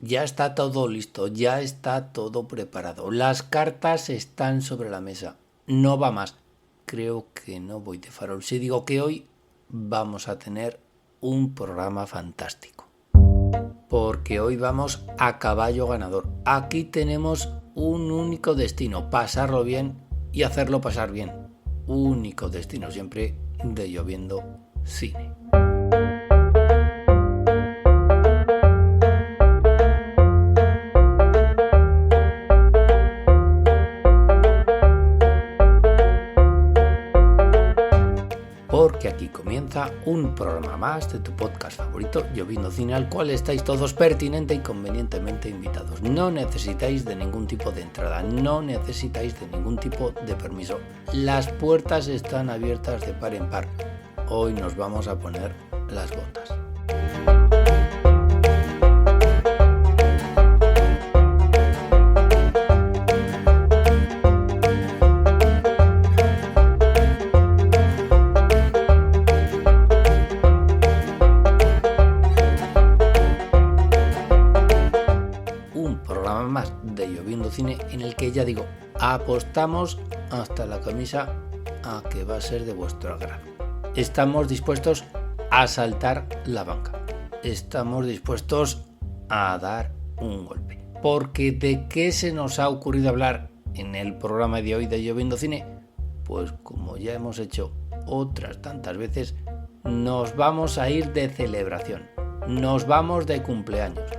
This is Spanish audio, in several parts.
Ya está todo listo, ya está todo preparado. Las cartas están sobre la mesa. No va más. Creo que no voy de farol. Si digo que hoy vamos a tener un programa fantástico. Porque hoy vamos a caballo ganador. Aquí tenemos un único destino, pasarlo bien y hacerlo pasar bien. Único destino siempre de Lloviendo Cine. Porque aquí comienza un programa más de tu podcast favorito, Lloviendo Cine, al cual estáis todos pertinente y convenientemente invitados. No necesitáis de ningún tipo de entrada, no necesitáis de ningún tipo de permiso. Las puertas están abiertas de par en par. Hoy nos vamos a poner las botas. Más de Lloviendo Cine, en el que ya digo, apostamos hasta la camisa a que va a ser de vuestro agrado. Estamos dispuestos a saltar la banca, estamos dispuestos a dar un golpe, porque ¿de qué se nos ha ocurrido hablar en el programa de hoy de Lloviendo Cine? Pues como ya hemos hecho otras tantas veces, nos vamos a ir de celebración, nos vamos de cumpleaños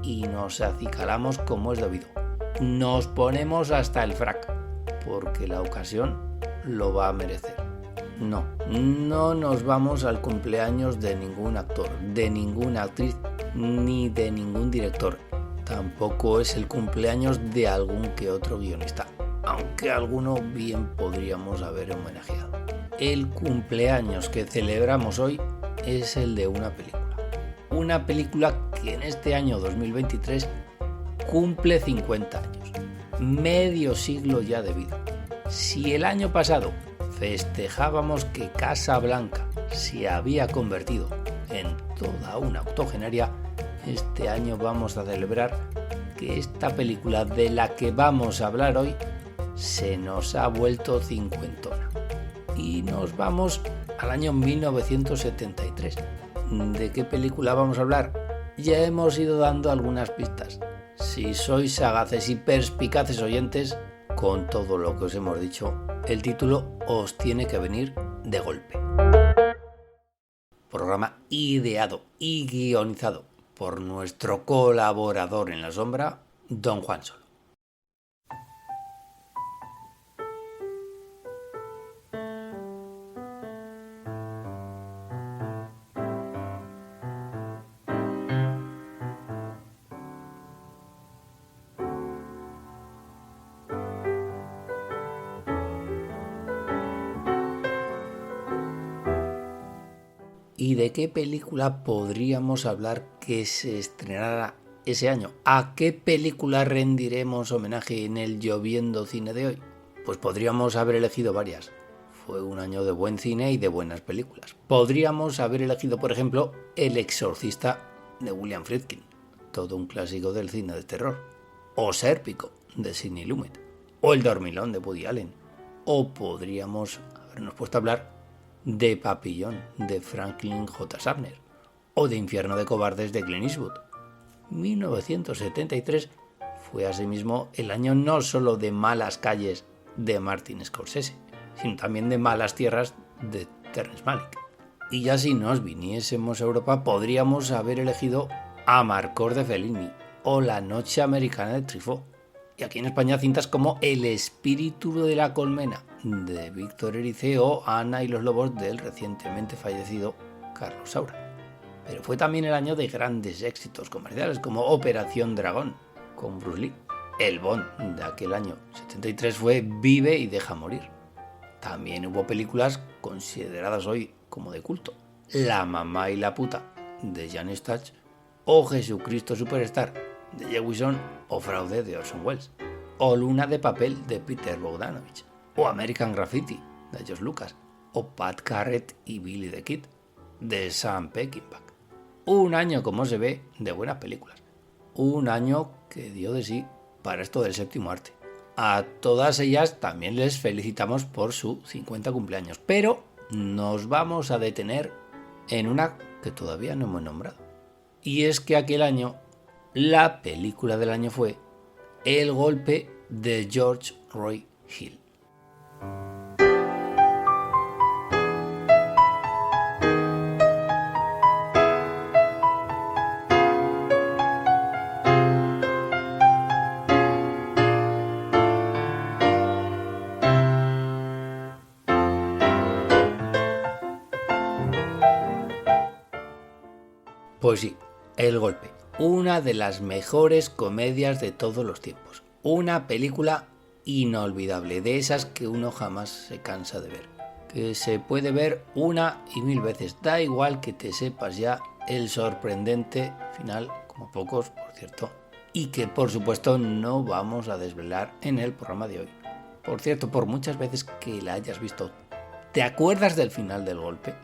y nos acicalamos como es debido. Nos ponemos hasta el frac, porque la ocasión lo va a merecer. No nos vamos al cumpleaños de ningún actor, de ninguna actriz, ni de ningún director. Tampoco es el cumpleaños de algún que otro guionista, aunque alguno bien podríamos haber homenajeado. El cumpleaños que celebramos hoy es el de una película. Una película que en este año 2023 cumple 50 años, medio siglo ya de vida. Si el año pasado festejábamos que Casablanca se había convertido en toda una octogenaria, este año vamos a celebrar que esta película de la que vamos a hablar hoy se nos ha vuelto cincuentona. Y nos vamos al año 1973. ¿De qué película vamos a hablar? Ya hemos ido dando algunas pistas. Si sois sagaces y perspicaces oyentes, con todo lo que os hemos dicho, el título os tiene que venir de golpe. Programa ideado y guionizado por nuestro colaborador en la sombra, Don Juan Solo. ¿Y de qué película podríamos hablar que se estrenara ese año? ¿A qué película rendiremos homenaje en el Lloviendo Cine de hoy? Pues podríamos haber elegido varias. Fue un año de buen cine y de buenas películas. Podríamos haber elegido, por ejemplo, El Exorcista de William Friedkin, todo un clásico del cine de terror. O Sérpico de Sidney Lumet. O El Dormilón de Woody Allen. O podríamos habernos puesto a hablar de Papillón de Franklin J. Schaffner o de Infierno de Cobardes de Clint Eastwood. 1973 fue asimismo el año no solo de Malas calles de Martin Scorsese, sino también de Malas tierras de Terrence Malick. Y ya si nos viniésemos a Europa podríamos haber elegido Amarcord de Fellini o La noche americana de Truffaut. Y aquí en España cintas como El espíritu de la colmena de Víctor Erice o Ana y los lobos del recientemente fallecido Carlos Saura. Pero fue también el año de grandes éxitos comerciales como Operación Dragón con Bruce Lee. El Bond de aquel año 73 fue Vive y deja morir. También hubo películas consideradas hoy como de culto. La mamá y la puta de Jan Stach o Jesucristo Superstar de Jewison o Fraude de Orson Welles, o Luna de papel de Peter Bogdanovich, o American Graffiti de George Lucas, o Pat Garrett y Billy the Kid de Sam Peckinpah. Un año, como se ve, de buenas películas. un año que dio de sí para esto del séptimo arte. A todas ellas también les felicitamos por su 50 cumpleaños, pero nos vamos a detener en una que todavía no hemos nombrado. Y es que aquel año la película del año fue El golpe de George Roy Hill. Pues sí, El golpe, una de las mejores comedias de todos los tiempos. Una película inolvidable, de esas que uno jamás se cansa de ver. Que se puede ver una y mil veces, da igual que te sepas ya el sorprendente final, como pocos, por cierto, y que por supuesto no vamos a desvelar en el programa de hoy. Por cierto, por muchas veces que la hayas visto, ¿te acuerdas del final del golpe?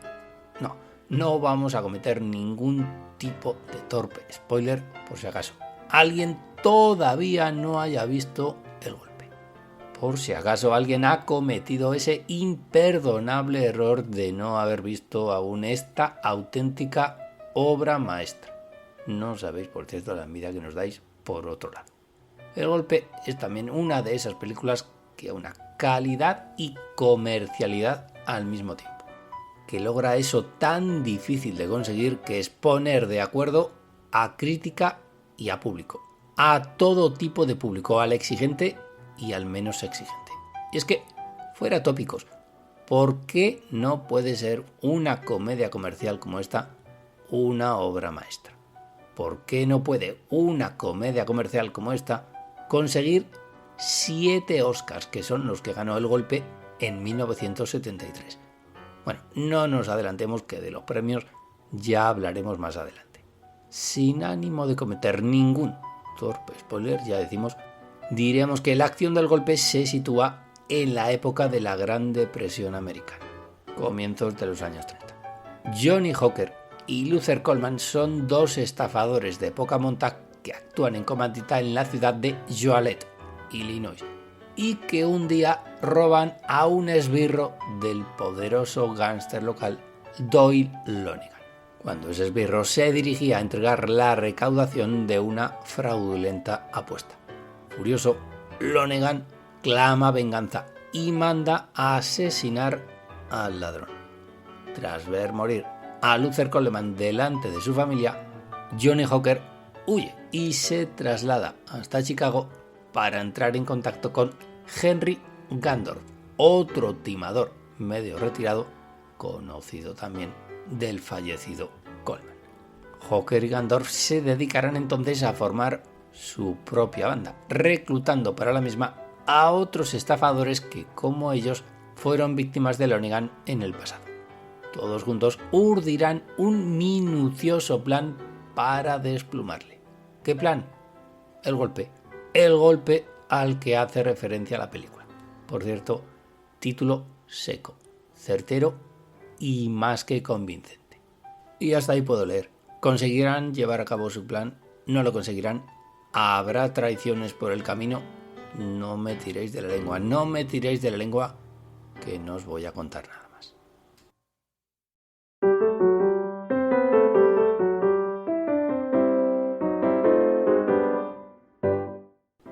No vamos a cometer ningún tipo de torpe spoiler, por si acaso alguien todavía no haya visto El golpe. Por si acaso alguien ha cometido ese imperdonable error de no haber visto aún esta auténtica obra maestra. No sabéis, por cierto, la envidia que nos dais por otro lado. El golpe es también una de esas películas que a una calidad y comercialidad al mismo tiempo, que logra eso tan difícil de conseguir, que es poner de acuerdo a crítica y a público, a todo tipo de público, al exigente y al menos exigente. Y es que, fuera tópicos, ¿por qué no puede ser una comedia comercial como esta una obra maestra? ¿Por qué no puede una comedia comercial como esta conseguir 7 Oscars, que son los que ganó El golpe en 1973? Bueno, no nos adelantemos, que de los premios ya hablaremos más adelante. Sin ánimo de cometer ningún torpe spoiler, ya decimos, diremos que la acción del golpe se sitúa en la época de la Gran Depresión Americana, comienzos de los años 30. Johnny Hooker y Luther Coleman son dos estafadores de poca monta que actúan en comandita en la ciudad de Joliet, Illinois, y que un día roban a un esbirro del poderoso gángster local Doyle Lonnegan, cuando ese esbirro se dirigía a entregar la recaudación de una fraudulenta apuesta. Furioso, Lonnegan clama venganza y manda a asesinar al ladrón. Tras ver morir a Luther Coleman delante de su familia, Johnny Hooker huye y se traslada hasta Chicago para entrar en contacto con Henry Gandorf, otro timador medio retirado, conocido también del fallecido Coleman. Hooker y Gandorf se dedicarán entonces a formar su propia banda, reclutando para la misma a otros estafadores que, como ellos, fueron víctimas de Lonnegan en el pasado. Todos juntos urdirán un minucioso plan para desplumarle. ¿Qué plan? El golpe. El golpe al que hace referencia la película. Por cierto, título seco, certero y más que convincente. Y hasta ahí puedo leer. ¿Conseguirán llevar a cabo su plan? ¿No lo conseguirán? ¿Habrá traiciones por el camino? No me tiréis de la lengua, que no os voy a contar nada más.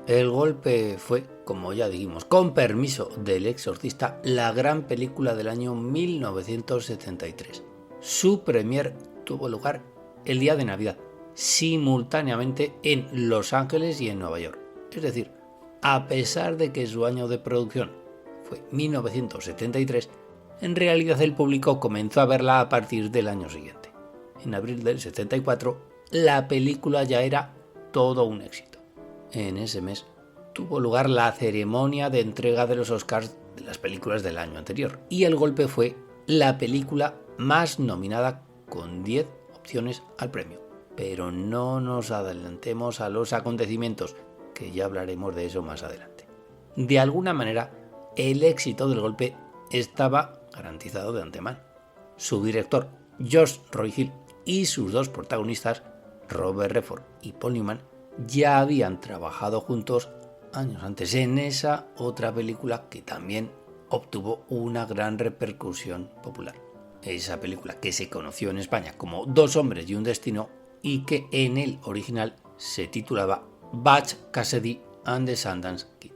El golpe fue, como ya dijimos, con permiso del exorcista, la gran película del año 1973. Su premier tuvo lugar el día de Navidad, simultáneamente en Los Ángeles y en Nueva York. Es decir, a pesar de que su año de producción fue 1973, en realidad el público comenzó a verla a partir del año siguiente. En abril del 74, la película ya era todo un éxito. En ese mes tuvo lugar la ceremonia de entrega de los Oscars de las películas del año anterior, y El golpe fue la película más nominada con 10 opciones al premio. Pero no nos adelantemos a los acontecimientos, que ya hablaremos de eso más adelante. De alguna manera, el éxito del golpe estaba garantizado de antemano. Su director, George Roy Hill, y sus dos protagonistas, Robert Redford y Paul Newman, ya habían trabajado juntos años antes en esa otra película que también obtuvo una gran repercusión popular. Esa película que se conoció en España como Dos hombres y un destino y que en el original se titulaba Butch Cassidy and the Sundance Kid.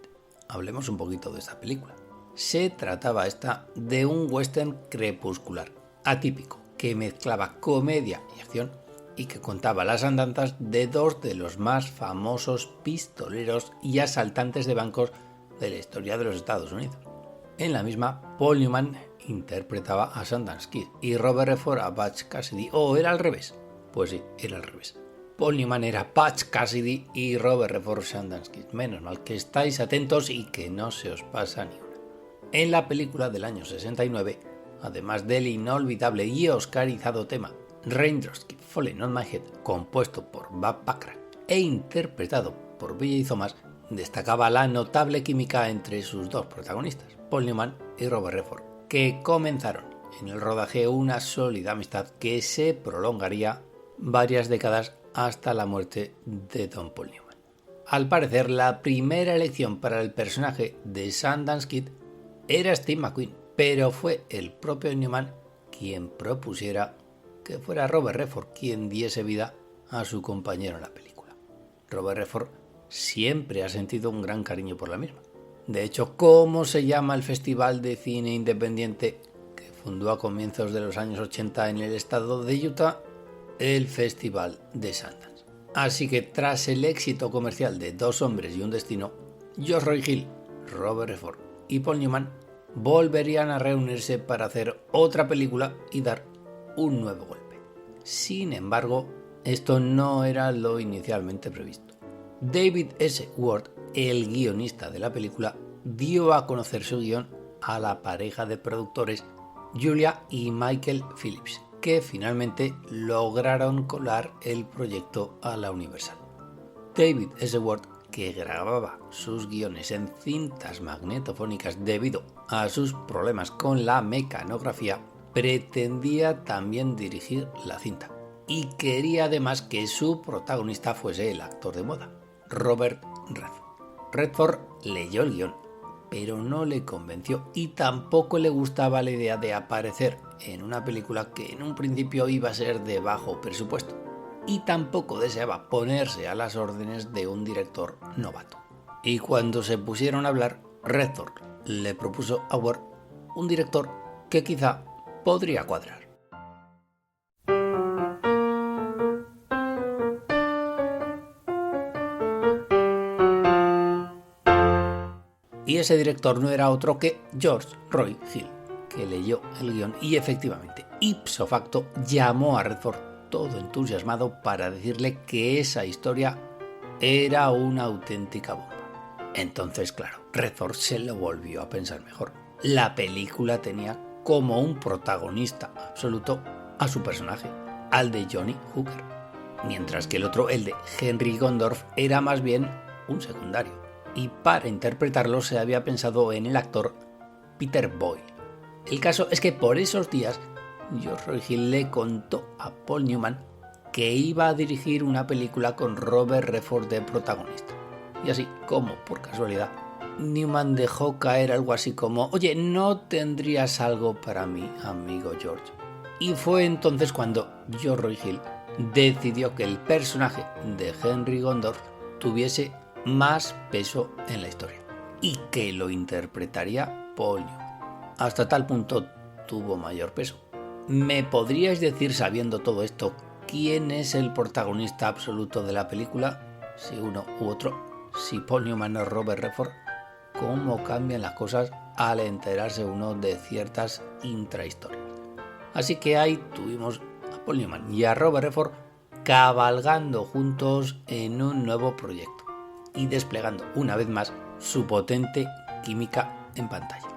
Hablemos un poquito de esta película. Se trataba esta de un western crepuscular, atípico, que mezclaba comedia y acción y que contaba las andanzas de dos de los más famosos pistoleros y asaltantes de bancos de la historia de los Estados Unidos. En la misma, Paul Newman interpretaba a Sundance Kid y Robert Redford a Butch Cassidy. ¿O era al revés? Pues sí, era al revés. Paul Newman era Butch Cassidy y Robert Redford Sundance Kid. Menos mal que estáis atentos y que no se os pasa ni una. En la película del año 69, además del inolvidable y oscarizado tema Raindrops Keep Falling on My Head, compuesto por Bob Bacharach e interpretado por B.J. Thomas, destacaba la notable química entre sus dos protagonistas, Paul Newman y Robert Redford, que comenzaron en el rodaje una sólida amistad que se prolongaría varias décadas hasta la muerte de Don Paul Newman. Al parecer, la primera elección para el personaje de Sundance Kid era Steve McQueen, pero fue el propio Newman quien propusiera que fuera Robert Redford quien diese vida a su compañero en la película. Robert Redford siempre ha sentido un gran cariño por la misma. De hecho, ¿cómo se llama el Festival de Cine Independiente que fundó a comienzos de los años 80 en el estado de Utah? El Festival de Sundance. Así que tras el éxito comercial de Dos hombres y un destino, Josh Roy Hill, Robert Redford y Paul Newman volverían a reunirse para hacer otra película y dar un nuevo golpe. Sin embargo, esto no era lo inicialmente previsto. David S. Ward, el guionista de la película, dio a conocer su guión a la pareja de productores Julia y Michael Phillips, que finalmente lograron colar el proyecto a la Universal. David S. Ward, que grababa sus guiones en cintas magnetofónicas debido a sus problemas con la mecanografía, pretendía también dirigir la cinta y quería además que su protagonista fuese el actor de moda, Robert Redford. Redford leyó el guión, pero no le convenció y tampoco le gustaba la idea de aparecer en una película que en un principio iba a ser de bajo presupuesto y tampoco deseaba ponerse a las órdenes de un director novato. Y cuando se pusieron a hablar, Redford le propuso a Ward un director que quizá podría cuadrar. Y ese director no era otro que George Roy Hill, que leyó el guión y efectivamente, ipso facto, llamó a Redford todo entusiasmado para decirle que esa historia era una auténtica bomba. Entonces, claro, Redford se lo volvió a pensar mejor. La película tenía como un protagonista absoluto a su personaje, al de Johnny Hooker, mientras que el otro, el de Henry Gondorff, era más bien un secundario, y para interpretarlo se había pensado en el actor Peter Boyle. El caso es que por esos días George Roy Hill le contó a Paul Newman que iba a dirigir una película con Robert Redford de protagonista, y así como por casualidad Newman dejó caer algo así como: oye, ¿no tendrías algo para mí, amigo George? Y fue entonces cuando George Roy Hill decidió que el personaje de Henry Gondorff tuviese más peso en la historia y que lo interpretaría Paul Newman. Hasta tal punto tuvo mayor peso. ¿Me podríais decir, sabiendo todo esto, quién es el protagonista absoluto de la película? Si uno u otro, si Paul Newman o Robert Redford. Cómo cambian las cosas al enterarse uno de ciertas intrahistorias. Así que ahí tuvimos a Paul Newman y a Robert Redford cabalgando juntos en un nuevo proyecto y desplegando una vez más su potente química en pantalla.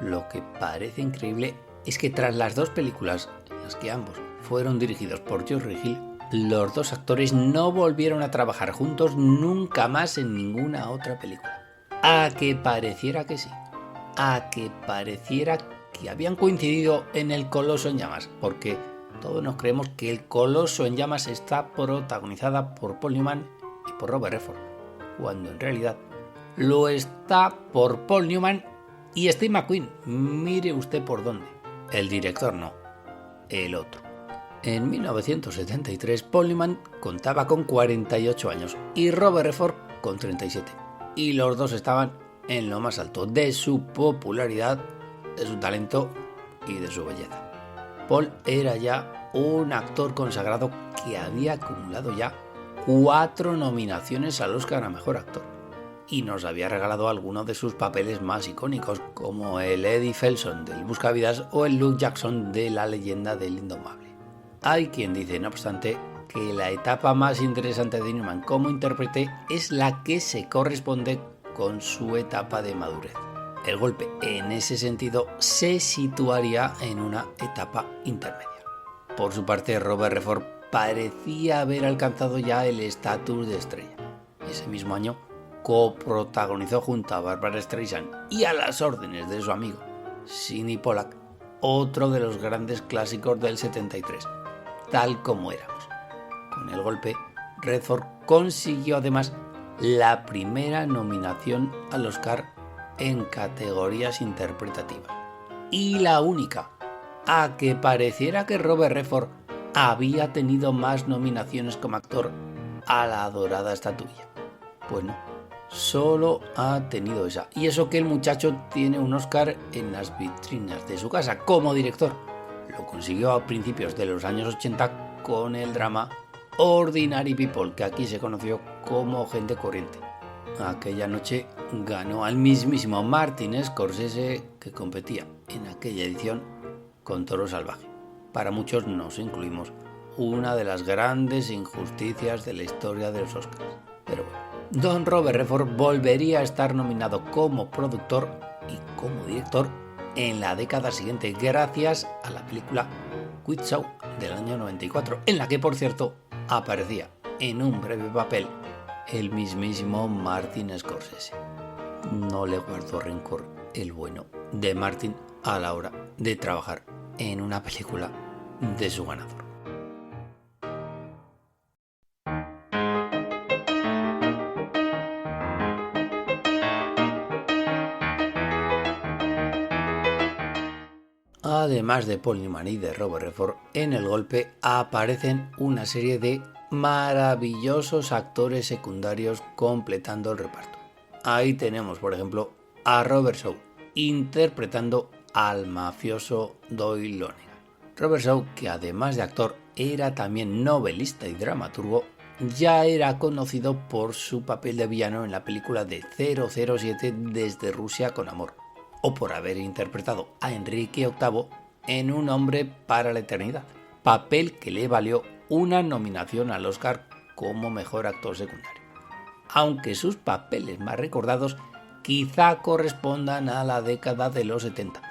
Lo que parece increíble es que tras las dos películas en las que ambos fueron dirigidos por George Roy Hill, los dos actores no volvieron a trabajar juntos nunca más en ninguna otra película. A que pareciera que sí, a que pareciera que habían coincidido en El Coloso en Llamas, porque todos nos creemos que El Coloso en Llamas está protagonizada por Paul Newman y por Robert Redford, cuando en realidad lo está por Paul Newman y Steve McQueen. Mire usted por dónde. El director no, el otro. En 1973, Paul Newman contaba con 48 años y Robert Redford con 37. Y los dos estaban en lo más alto de su popularidad, de su talento y de su belleza. Paul era ya un actor consagrado que había acumulado ya 4 nominaciones al Oscar a Mejor Actor y nos había regalado algunos de sus papeles más icónicos, como el Eddie Felson del Buscavidas o el Luke Jackson de La Leyenda del Indomable. Hay quien dice, no obstante, que la etapa más interesante de Newman como intérprete es la que se corresponde con su etapa de madurez. El golpe, en ese sentido, se situaría en una etapa intermedia. Por su parte, Robert Redford parecía haber alcanzado ya el estatus de estrella. Ese mismo año coprotagonizó junto a Barbra Streisand y a las órdenes de su amigo Sidney Pollack otro de los grandes clásicos del 73, Tal como éramos. Con el golpe, Redford consiguió además la primera nominación al Oscar en categorías interpretativas y la única, a que pareciera que Robert Redford había tenido más nominaciones como actor a la dorada estatuilla. Pues no, solo ha tenido esa, y eso que el muchacho tiene un Oscar en las vitrinas de su casa como director. Lo consiguió a principios de los años 80 con el drama Ordinary People, que aquí se conoció como Gente Corriente. Aquella noche ganó al mismísimo Martin Scorsese, que competía en aquella edición con Toro Salvaje. Para muchos, nos incluimos, una de las grandes injusticias de la historia de los Oscars. Pero bueno, don Robert Redford volvería a estar nominado como productor y como director en la década siguiente, gracias a la película Quiz Show del año 94, en la que, por cierto, aparecía en un breve papel el mismísimo Martin Scorsese. No le guardo rencor el bueno de Martin a la hora de trabajar en una película de su ganador. Además de Paul Newman y de Robert Redford, en el golpe aparecen una serie de maravillosos actores secundarios completando el reparto. Ahí tenemos, por ejemplo, a Robert Shaw interpretando al mafioso Doyle Lonnegan. Robert Shaw, que además de actor era también novelista y dramaturgo, ya era conocido por su papel de villano en la película de 007 Desde Rusia con Amor, o por haber interpretado a Enrique VIII en Un hombre para la eternidad, papel que le valió una nominación al Oscar como mejor actor secundario. Aunque sus papeles más recordados quizá correspondan a la década de los 70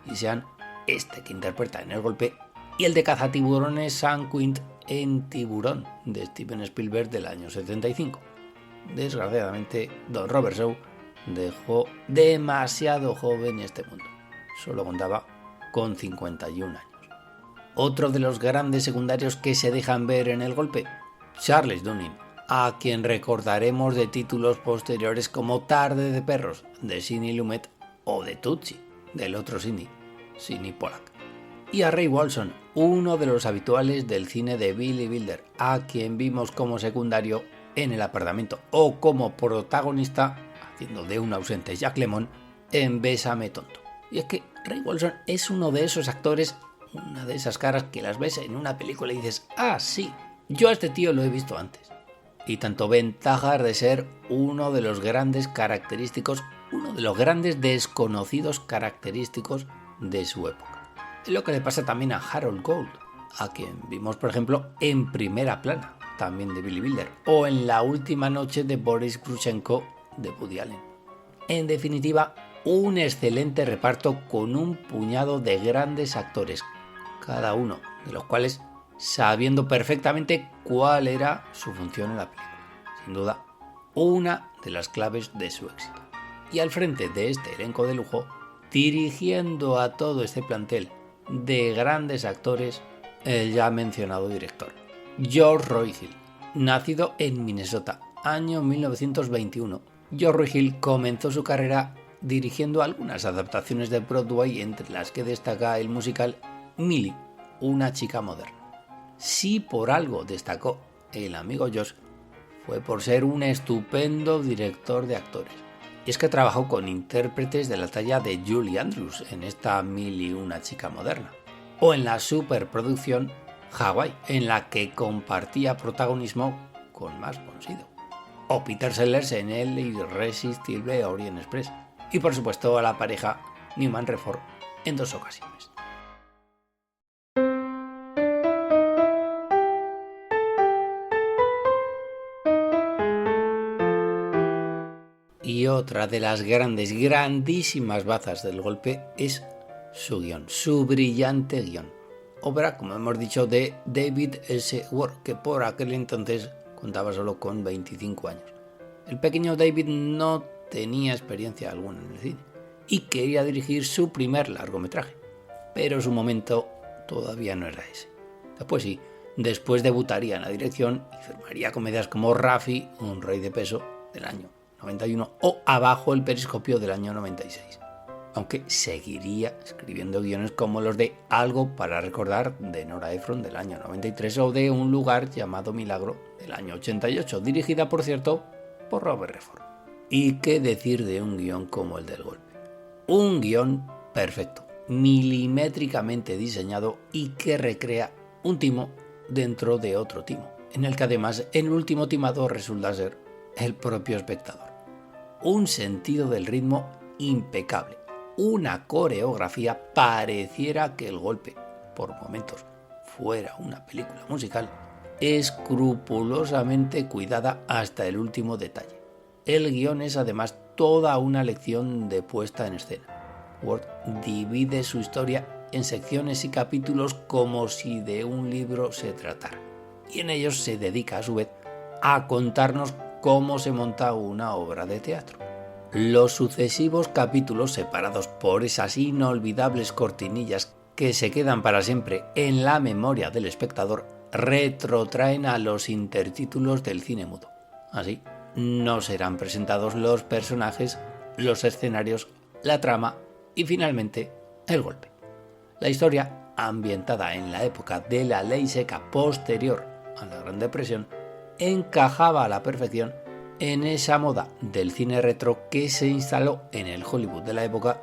y sean este que interpreta en El golpe y el de cazatiburones San Quint en Tiburón de Steven Spielberg del año 75. Desgraciadamente, don Robert Shaw dejó demasiado joven este mundo. Solo contaba con 51 años. Otro de los grandes secundarios que se dejan ver en El golpe, Charles Dunning, a quien recordaremos de títulos posteriores como Tarde de perros, de Sidney Lumet, o de Tootsie, del otro Sidney Pollack. Y a Ray Walston, uno de los habituales del cine de Billy Wilder, a quien vimos como secundario en El apartamento, o como protagonista, haciendo de un ausente Jack Lemmon, en Bésame tonto. Y es que Ray Walston es uno de esos actores, una de esas caras que las ves en una película y dices, ah, sí, yo a este tío lo he visto antes. Y tanto ventajas de ser uno de los grandes característicos, uno de los grandes desconocidos característicos de su época. Es lo que le pasa también a Harold Gold, a quien vimos, por ejemplo, en Primera plana, también de Billy Wilder, o en La última noche de Boris Grushenko, de Woody Allen. En definitiva, un excelente reparto con un puñado de grandes actores, cada uno de los cuales sabiendo perfectamente cuál era su función en la película. Sin duda, una de las claves de su éxito. Y al frente de este elenco de lujo, dirigiendo a todo este plantel de grandes actores, el ya mencionado director, George Roy Hill, nacido en Minnesota año 1921, George Hill comenzó su carrera dirigiendo algunas adaptaciones de Broadway, entre las que destaca el musical Millie, una chica moderna. Si por algo destacó el amigo Josh, fue por ser un estupendo director de actores. Y es que trabajó con intérpretes de la talla de Julie Andrews en esta Millie, una chica moderna, o en la superproducción Hawaii, en la que compartía protagonismo con Max von Sydow, o Peter Sellers en el irresistible Orient Express, y por supuesto a la pareja Newman-Redford en 2 ocasiones. Y otra de las grandísimas bazas del golpe es su guión, su brillante guión. Obra, como hemos dicho, de David S. Ward, que por aquel entonces contaba solo con 25 años. El pequeño David no tenía experiencia alguna en el cine y quería dirigir su primer largometraje, pero su momento todavía no era ese. Después sí, después debutaría en la dirección y firmaría comedias como Raffi, un rey de peso, del año 91, o Abajo el periscopio, del año 96. Aunque seguiría escribiendo guiones como los de Algo para recordar, de Nora Ephron, del año 93, o de Un lugar llamado Milagro, del año 88, dirigida, por cierto, por Robert Redford. ¿Y qué decir de un guión como el del golpe? Un guión perfecto, milimétricamente diseñado y que recrea un timo dentro de otro timo, en el que además el último timado resulta ser el propio espectador. Un sentido del ritmo impecable, una coreografía, pareciera que el golpe, por momentos, fuera una película musical, escrupulosamente cuidada hasta el último detalle. El guión es además toda una lección de puesta en escena. Ward divide su historia en secciones y capítulos como si de un libro se tratara, y en ellos se dedica a su vez a contarnos cómo se monta una obra de teatro. Los sucesivos capítulos, separados por esas inolvidables cortinillas que se quedan para siempre en la memoria del espectador, retrotraen a los intertítulos del cine mudo. Así, nos serán presentados los personajes, los escenarios, la trama y finalmente el golpe. La historia, ambientada en la época de la ley seca posterior a la Gran Depresión, encajaba a la perfección en esa moda del cine retro que se instaló en el Hollywood de la época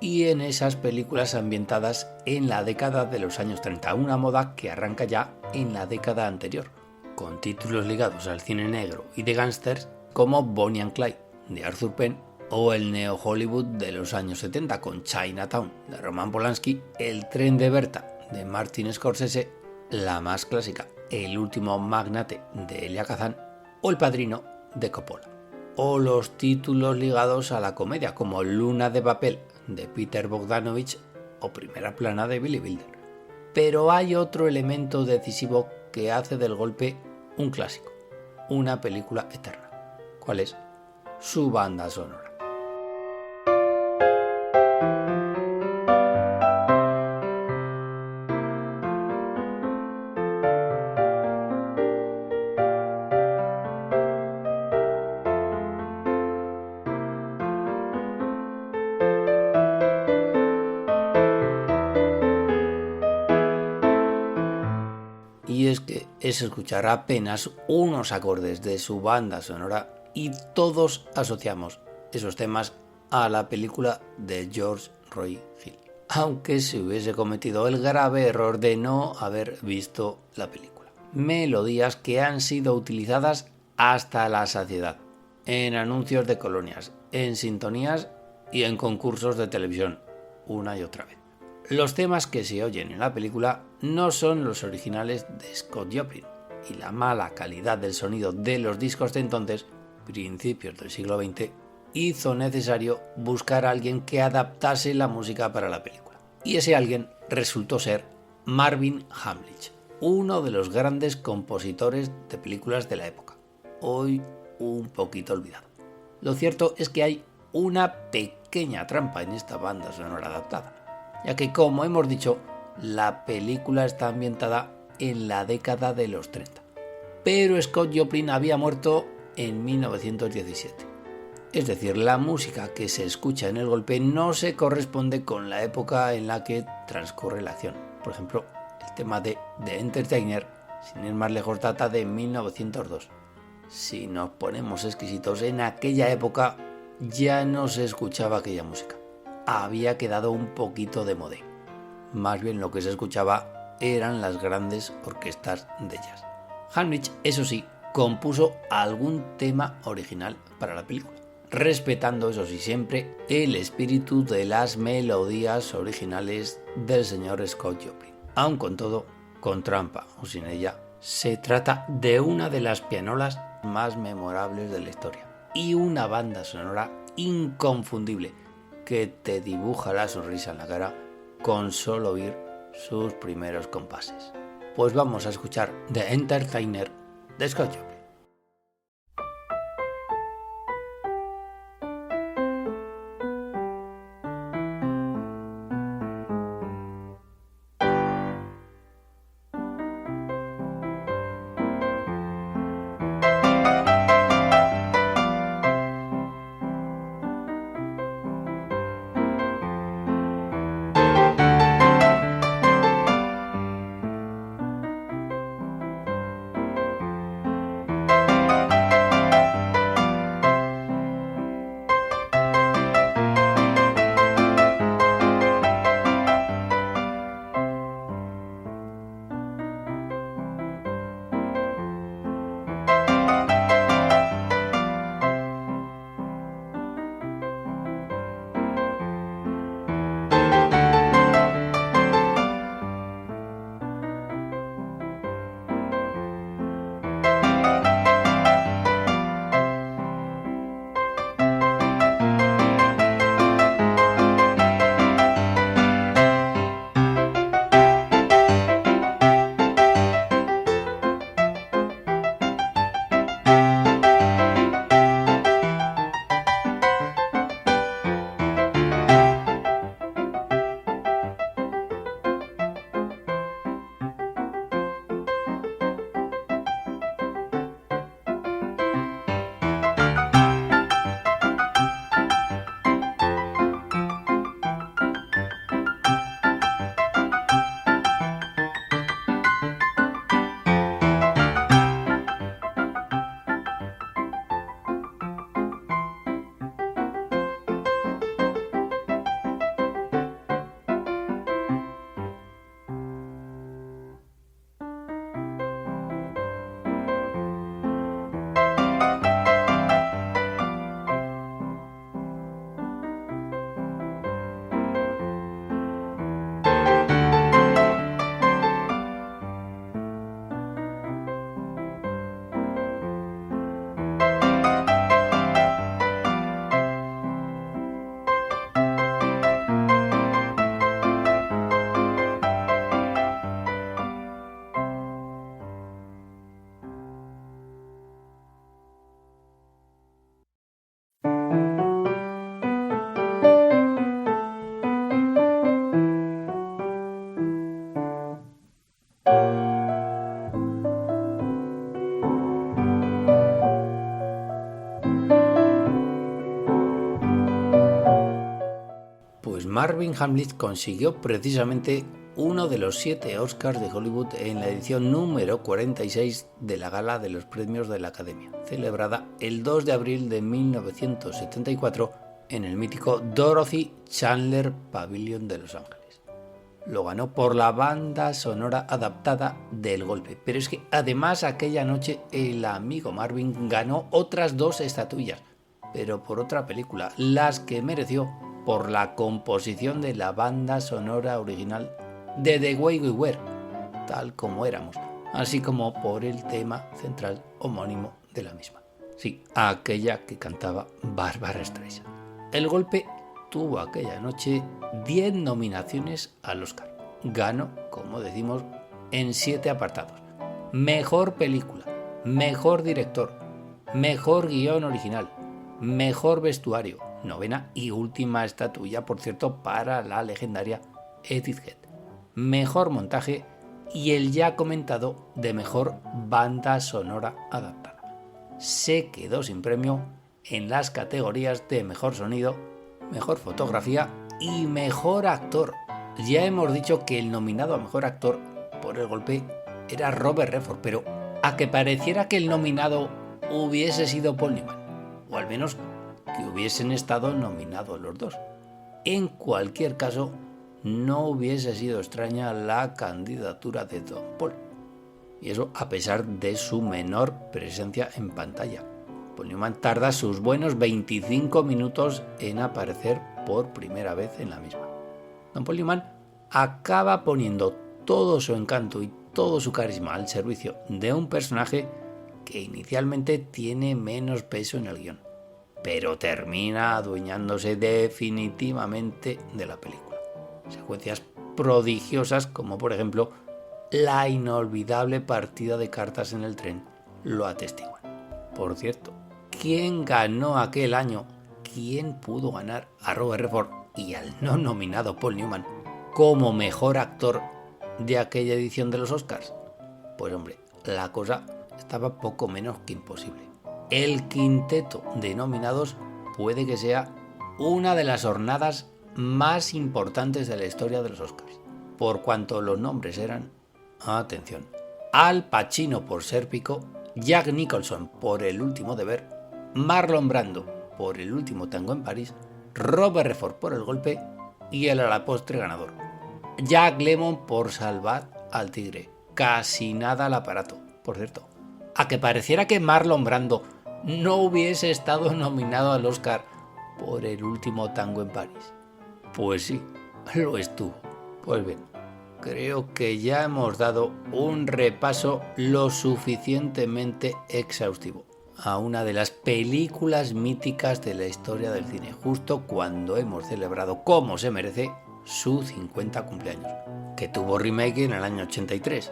y en esas películas ambientadas en la década de los años 30, una moda que arranca ya en la década anterior, con títulos ligados al cine negro y de gángsters como Bonnie and Clyde, de Arthur Penn, o el neo-Hollywood de los años 70 con Chinatown, de Roman Polanski, El tren de Berta, de Martin Scorsese, la más clásica, El último magnate, de Elia Kazan, o El padrino, de Coppola. O los títulos ligados a la comedia como Luna de papel, de Peter Bogdanovich, o Primera plana, de Billy Wilder. Pero hay otro elemento decisivo que hace del golpe un clásico, una película eterna. ¿Cuál es? Su banda sonora. Y es que es escuchar apenas unos acordes de su banda sonora y todos asociamos esos temas a la película de George Roy Hill, aunque se hubiese cometido el grave error de no haber visto la película. Melodías que han sido utilizadas hasta la saciedad, en anuncios de colonias, en sintonías y en concursos de televisión, una y otra vez. Los temas que se oyen en la película no son los originales de Scott Joplin, y la mala calidad del sonido de los discos de entonces, principios del siglo XX, hizo necesario buscar a alguien que adaptase la música para la película. Y ese alguien resultó ser Marvin Hamlisch, uno de los grandes compositores de películas de la época, hoy un poquito olvidado. Lo cierto es que hay una pequeña trampa en esta banda sonora adaptada, ya que, como hemos dicho, la película está ambientada en la década de los 30. Pero Scott Joplin había muerto en 1917. Es decir, la música que se escucha en El Golpe no se corresponde con la época en la que transcurre la acción. Por ejemplo, el tema de The Entertainer, sin ir más lejos, data de 1902. Si nos ponemos exquisitos, en aquella época ya no se escuchaba aquella música. Había quedado un poquito de modé. Más bien lo que se escuchaba eran las grandes orquestas de jazz. Hamlich, eso sí, compuso algún tema original para la película, respetando, eso sí, siempre el espíritu de las melodías originales del señor Scott Joplin. Aun con todo, con trampa o sin ella, se trata de una de las pianolas más memorables de la historia y una banda sonora inconfundible que te dibuja la sonrisa en la cara con solo oír sus primeros compases. Pues vamos a escuchar The Entertainer de Scott Joplin. Marvin Hamlich consiguió precisamente uno de los 7 Oscars de Hollywood en la edición número 46 de la Gala de los Premios de la Academia, celebrada el 2 de abril de 1974 en el mítico Dorothy Chandler Pavilion de Los Ángeles. Lo ganó por la banda sonora adaptada del Golpe, pero es que además aquella noche el amigo Marvin ganó otras 2 estatuillas, pero por otra película, las que mereció por la composición de la banda sonora original de The Way We Were, tal como éramos, así como por el tema central homónimo de la misma. Sí, aquella que cantaba Barbra Streisand. El Golpe tuvo aquella noche 10 nominaciones al Oscar. Ganó, como decimos, en 7 apartados. Mejor película, mejor director, mejor guión original, mejor vestuario, 9ª y última estatuilla, por cierto, para la legendaria Edith Head, mejor montaje y el ya comentado de mejor banda sonora adaptada. se quedó sin premio en las categorías de mejor sonido, mejor fotografía y mejor actor. Ya hemos dicho que el nominado a mejor actor por El Golpe era Robert Redford, pero a que pareciera que el nominado hubiese sido Paul Newman, o al menos que hubiesen estado nominados los dos. En cualquier caso, no hubiese sido extraña la candidatura de Don Paul, y eso a pesar de su menor presencia en pantalla. Paul Newman tarda sus buenos 25 minutos en aparecer por primera vez en la misma. Don Paul Newman acaba poniendo todo su encanto y todo su carisma al servicio de un personaje que inicialmente tiene menos peso en el guión, pero termina adueñándose definitivamente de la película. Secuencias prodigiosas como por ejemplo la inolvidable partida de cartas en el tren lo atestiguan. Por cierto, ¿quién ganó aquel año? ¿Quién pudo ganar a Robert Redford y al no nominado Paul Newman como mejor actor de aquella edición de los Oscars? Pues hombre, la cosa estaba poco menos que imposible. El quinteto de nominados puede que sea una de las jornadas más importantes de la historia de los Oscars, por cuanto los nombres eran, atención, Al Pacino por Sérpico, Jack Nicholson por El último deber, Marlon Brando por El último tango en París, Robert Redford por El golpe y el a la postre ganador, Jack Lemmon por Salvar al tigre. Casi nada al aparato, por cierto. A que pareciera que Marlon Brando no hubiese estado nominado al Oscar por El último tango en París. Pues sí, lo estuvo. Pues bien, creo que ya hemos dado un repaso lo suficientemente exhaustivo a una de las películas míticas de la historia del cine, justo cuando hemos celebrado, como se merece, su 50 cumpleaños, que tuvo remake en el año 83.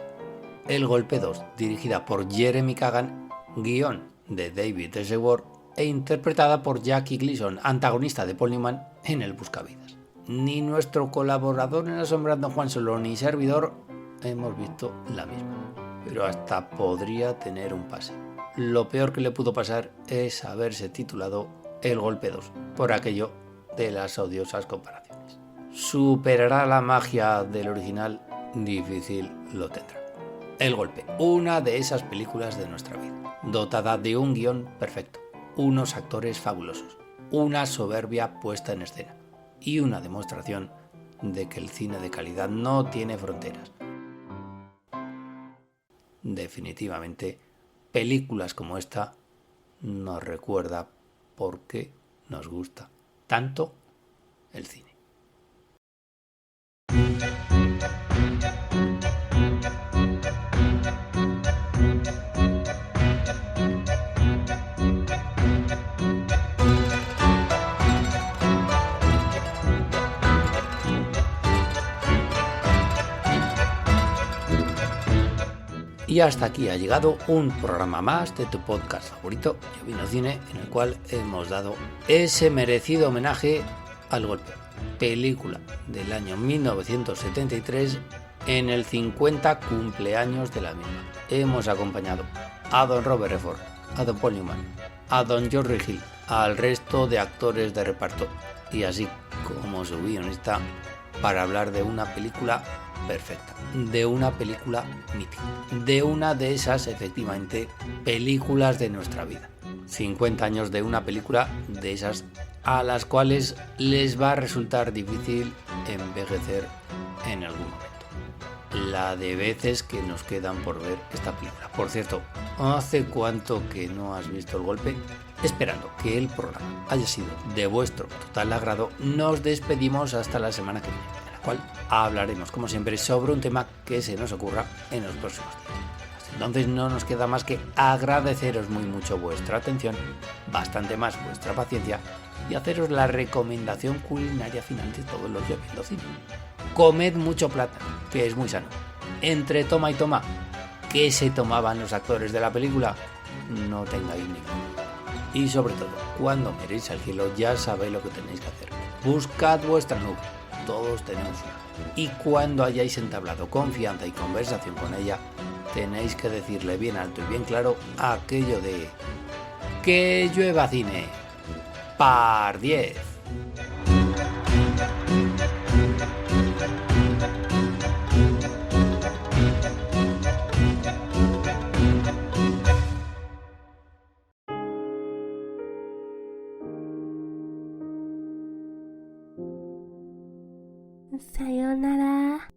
El Golpe 2, dirigida por Jeremy Kagan, guión de David S. Ward e interpretada por Jackie Gleason, antagonista de Paul Newman en El Buscavidas. Ni nuestro colaborador en Asombrando Juan Solo ni servidor hemos visto la misma, pero hasta podría tener un pase. Lo peor que le pudo pasar es haberse titulado El Golpe 2, por aquello de las odiosas comparaciones. ¿Superará la magia del original? Difícil lo tendrá. El Golpe, una de esas películas de nuestra vida, dotada de un guión perfecto, unos actores fabulosos, una soberbia puesta en escena y una demostración de que el cine de calidad no tiene fronteras. Definitivamente, películas como esta nos recuerda por qué nos gusta tanto el cine. Y hasta aquí ha llegado un programa más de tu podcast favorito, Yo Vino Cine, en el cual hemos dado ese merecido homenaje al Golpe, película del año 1973 en el 50 cumpleaños de la misma. Hemos acompañado a don Robert Redford, a don Paul Newman, a don George Hill, al resto de actores de reparto y así como su guionista para hablar de una película perfecta, de una película mítica, de una de esas efectivamente películas de nuestra vida. 50 años de una película de esas a las cuales les va a resultar difícil envejecer en algún momento. La de veces que nos quedan por ver esta película. Por cierto, ¿hace cuánto que no has visto El Golpe? Esperando que el programa haya sido de vuestro total agrado, nos despedimos hasta la semana que viene, en la cual hablaremos, como siempre, sobre un tema que se nos ocurra en los próximos días. Hasta entonces no nos queda más que agradeceros muy mucho vuestra atención, bastante más vuestra paciencia y haceros la recomendación culinaria final de todos los Yo Viendo Cine. Comed mucho plátano, que es muy sano. Entre toma y toma, ¿qué se tomaban los actores de la película? No tengáis ningún. Y sobre todo, cuando miréis al cielo ya sabéis lo que tenéis que hacer. Buscad vuestra nube, todos tenemos una. Y cuando hayáis entablado confianza y conversación con ella, tenéis que decirle bien alto y bien claro aquello de Que llueva cine. Par 10. Sayonara.